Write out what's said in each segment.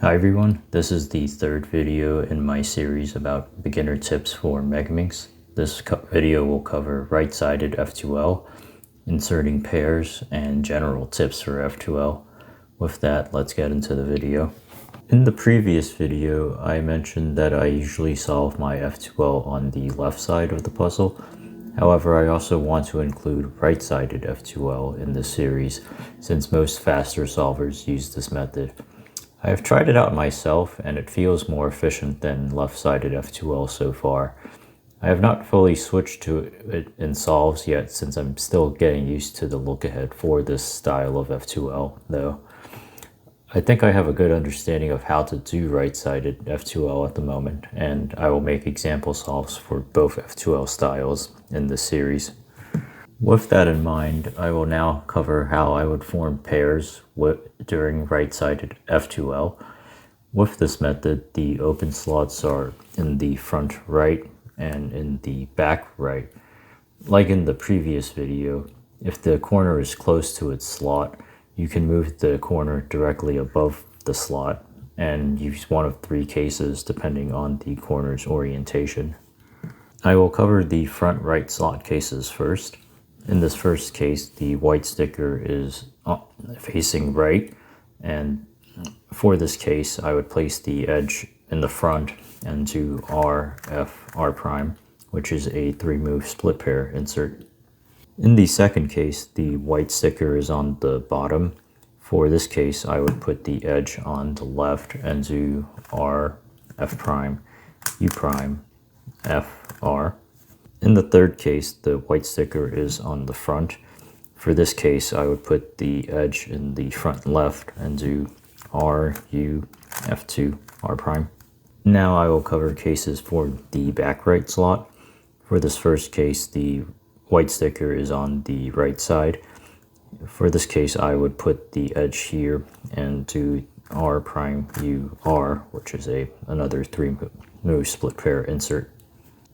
Hi everyone, this is the third video in my series about beginner tips for Megaminx. This video will cover right-sided F2L, inserting pairs, and general tips for F2L. With that, let's get into the video. In the previous video, I mentioned that I usually solve my F2L on the left side of the puzzle. However, I also want to include right-sided F2L in this series, since most faster solvers use this method. I have tried it out myself, and it feels more efficient than left-sided F2L so far. I have not fully switched to it in solves yet, since I'm still getting used to the look ahead for this style of F2L, though. I think I have a good understanding of how to do right-sided F2L at the moment, and I will make example solves for both F2L styles in this series. With that in mind, I will now cover how I would form pairs during right-sided F2L. With this method, the open slots are in the front right and in the back right. Like in the previous video, if the corner is close to its slot, you can move the corner directly above the slot and use one of three cases depending on the corner's orientation. I will cover the front right slot cases first. In this first case, the white sticker is facing right, and for this case, I would place the edge in the front and do R, F, R prime, which is a 3-move split pair insert. In the second case, the white sticker is on the bottom. For this case, I would put the edge on the left and do R, F prime, U prime, F, R. In the third case, the white sticker is on the front. For this case, I would put the edge in the front left and do R, U, F2, R prime. Now I will cover cases for the back right slot. For this first case, the white sticker is on the right side. For this case, I would put the edge here and do R prime, U, R, which is another 3-move split pair insert.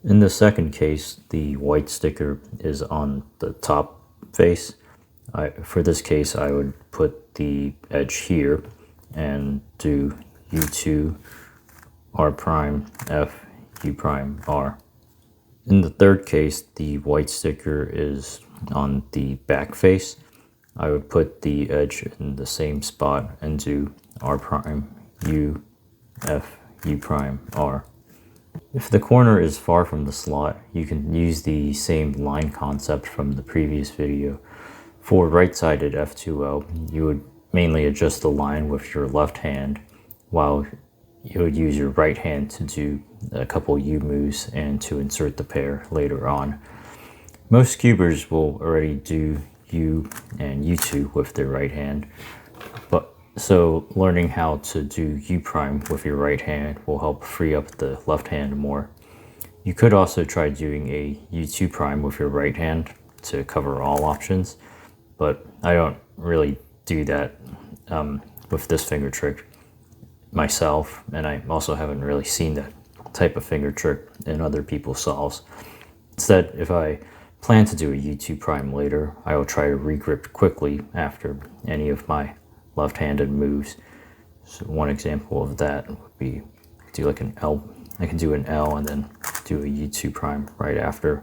In the second case, the white sticker is on the top face. For this case, I would put the edge here and do U2, R prime, F, U prime, R. In the third case, the white sticker is on the back face. I would put the edge in the same spot and do R prime, U, F, U prime, R. If the corner is far from the slot, you can use the same line concept from the previous video. For right-sided F2L, you would mainly adjust the line with your left hand, while you would use your right hand to do a couple U moves and to insert the pair later on. Most cubers will already do U and U2 with their right hand, so learning how to do U prime with your right hand will help free up the left hand more. You could also try doing a U2 prime with your right hand to cover all options, but I don't really do that with this finger trick myself, and I also haven't really seen that type of finger trick in other people's solves. Instead, if I plan to do a U2 prime later, I will try to regrip quickly after any of my left-handed moves. So one example of that would be do like an L. I can do an L and then do a U2 prime right after.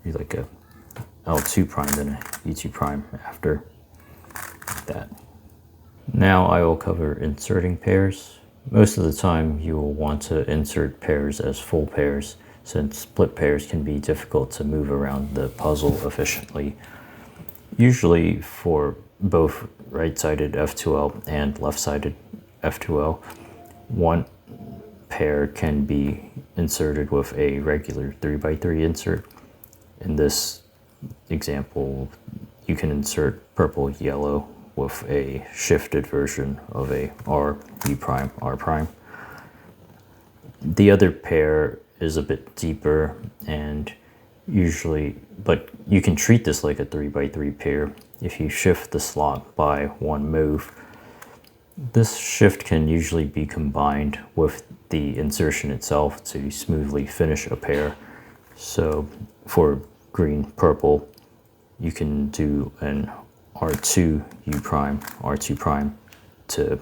Do like a L2 prime, then a U2 prime after that. Now I will cover inserting pairs. Most of the time you will want to insert pairs as full pairs, since split pairs can be difficult to move around the puzzle efficiently. Usually for both right-sided F2L and left-sided F2L, one pair can be inserted with a regular 3x3 insert. In this example, you can insert purple, yellow with a shifted version of a R, U prime, R prime. The other pair is a bit deeper and but you can treat this like a 3x3 pair if you shift the slot by one move. This shift can usually be combined with the insertion itself to smoothly finish a pair. So for green, purple, you can do an R2 U prime, R2 prime to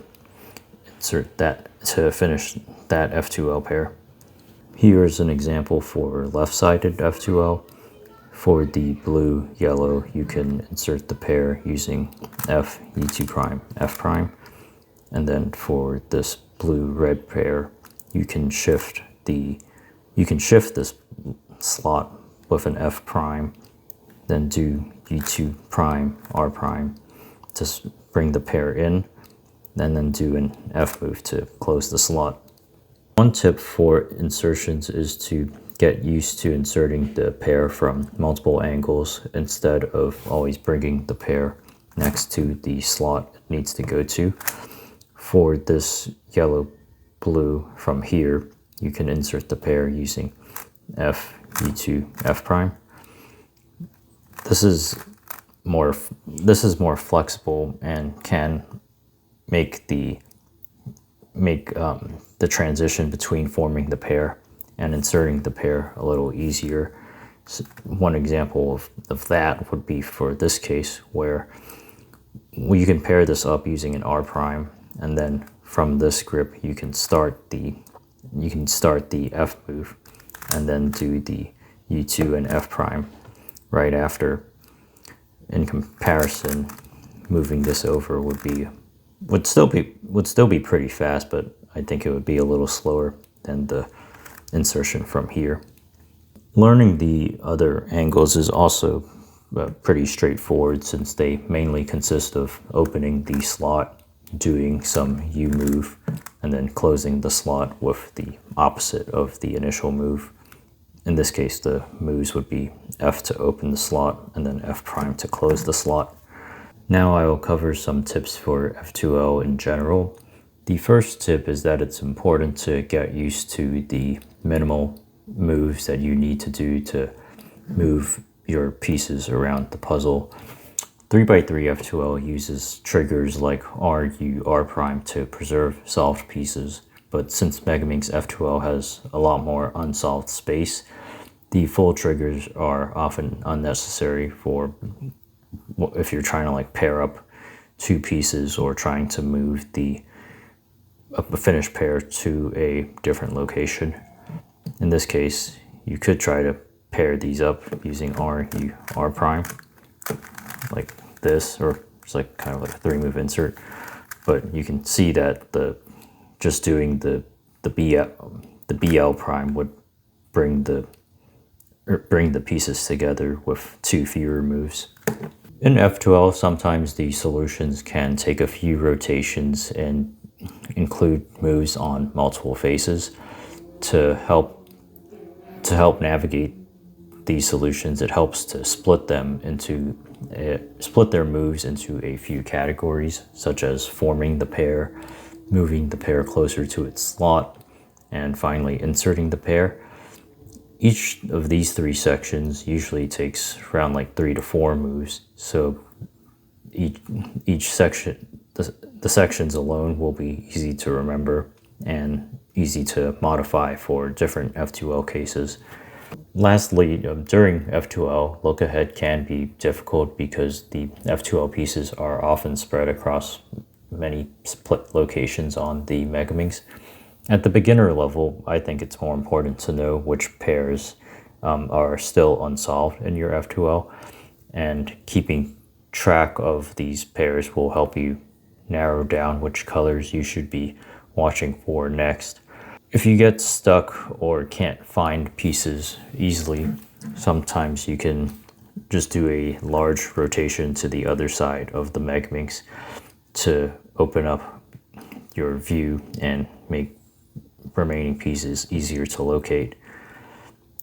insert that to finish that F2L pair. Here is an example for left-sided F2L. For the blue, yellow, you can insert the pair using F, U2 prime, F prime. And then for this blue, red pair, you can shift this slot with an F prime, then do U2 prime, R prime to bring the pair in, and then do an F move to close the slot. One tip for insertions is to get used to inserting the pair from multiple angles instead of always bringing the pair next to the slot it needs to go to. For this yellow blue from here, you can insert the pair using F, U2, F prime. This is more flexible and can make the transition between forming the pair and inserting the pair a little easier. So one example of that would be for this case where you can pair this up using an R prime, and then from this grip you can start the F move and then do the U2 and F prime right after. In comparison, moving this over would still be pretty fast, but I think it would be a little slower than the insertion from here. Learning the other angles is also pretty straightforward, since they mainly consist of opening the slot, doing some U move, and then closing the slot with the opposite of the initial move. In this case, the moves would be F to open the slot and then F prime to close the slot. Now I will cover some tips for F2L in general. The first tip is that it's important to get used to the minimal moves that you need to do to move your pieces around the puzzle. 3x3 F2L uses triggers like R, U, R prime to preserve solved pieces, but since Megaminx F2L has a lot more unsolved space, the full triggers are often unnecessary for if you're trying to like pair up two pieces or trying to move a finished pair to a different location. In this case, you could try to pair these up using R, U, R prime, like this, or it's like kind of like a 3-move insert. But you can see that just doing the BL prime would bring the pieces together with 2 fewer moves. In F2L, sometimes the solutions can take a few rotations and include moves on multiple faces. To help navigate these solutions, it helps to split their moves into a few categories, such as forming the pair, moving the pair closer to its slot, and finally inserting the pair. Each of these 3 sections usually takes around like 3 to 4 moves, so each section, the sections alone will be easy to remember and easy to modify for different F2L cases. Lastly, during F2L, look ahead can be difficult because the F2L pieces are often spread across many split locations on the Megaminx. At the beginner level, I think it's more important to know which pairs are still unsolved in your F2L, and keeping track of these pairs will help you narrow down which colors you should be watching for next. If you get stuck or can't find pieces easily, sometimes you can just do a large rotation to the other side of the Megaminx to open up your view and make remaining pieces easier to locate.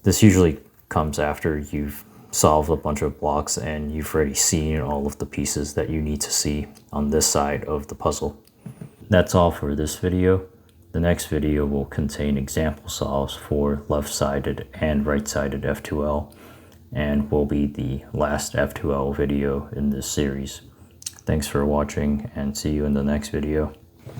This usually comes after you've solved a bunch of blocks and you've already seen all of the pieces that you need to see on this side of the puzzle. That's all for this video. The next video will contain example solves for left-sided and right-sided F2L, and will be the last F2L video in this series. Thanks for watching, and see you in the next video.